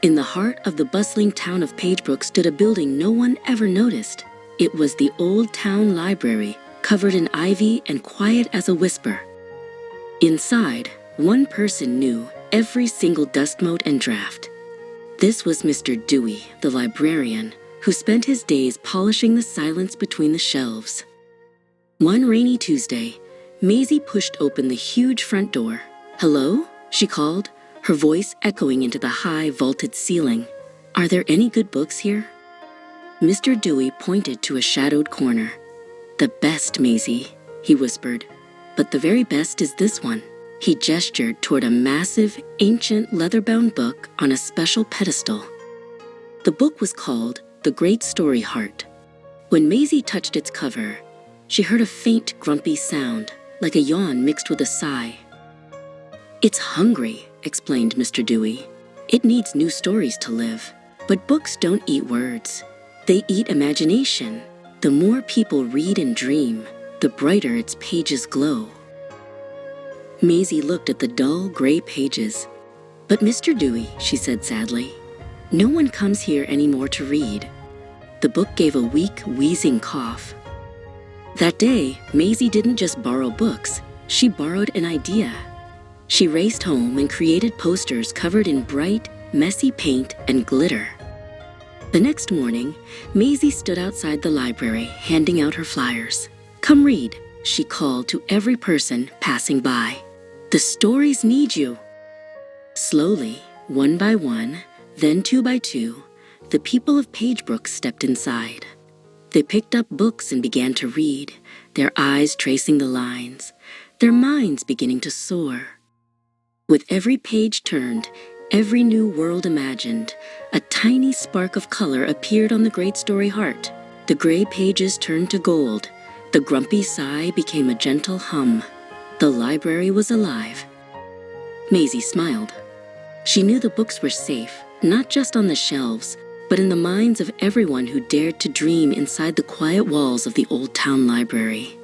In the heart of the bustling town of Pagebrook stood a building no one ever noticed. It was the old town library, covered in ivy and quiet as a whisper. Inside, one person knew every single dust mote and draft. This was Mr. Dewey, the librarian, who spent his days polishing the silence between the shelves. One rainy Tuesday, Maisie pushed open the huge front door. "Hello?" she called, her voice echoing into the high, vaulted ceiling. "Are there any good books here?" Mr. Dewey pointed to a shadowed corner. "The best, Maisie," he whispered. "But the very best is this one." He gestured toward a massive, ancient, leather-bound book on a special pedestal. The book was called The Great Story Heart. When Maisie touched its cover, she heard a faint, grumpy sound, like a yawn mixed with a sigh. "It's hungry," explained Mr. Dewey. "It needs new stories to live. But books don't eat words. They eat imagination. The more people read and dream, the brighter its pages glow." Maisie looked at the dull, gray pages. "But Mr. Dewey," she said sadly, "no one comes here anymore to read." The book gave a weak, wheezing cough. That day, Maisie didn't just borrow books, she borrowed an idea. She raced home and created posters covered in bright, messy paint and glitter. The next morning, Maisie stood outside the library, handing out her flyers. "Come read," she called to every person passing by. "The stories need you." Slowly, one by one, then two by two, the people of Pagebrook stepped inside. They picked up books and began to read, their eyes tracing the lines, their minds beginning to soar. With every page turned, every new world imagined, a tiny spark of color appeared on the great story heart. The gray pages turned to gold. The grumpy sigh became a gentle hum. The library was alive. Maisie smiled. She knew the books were safe, not just on the shelves, but in the minds of everyone who dared to dream inside the quiet walls of the old town library.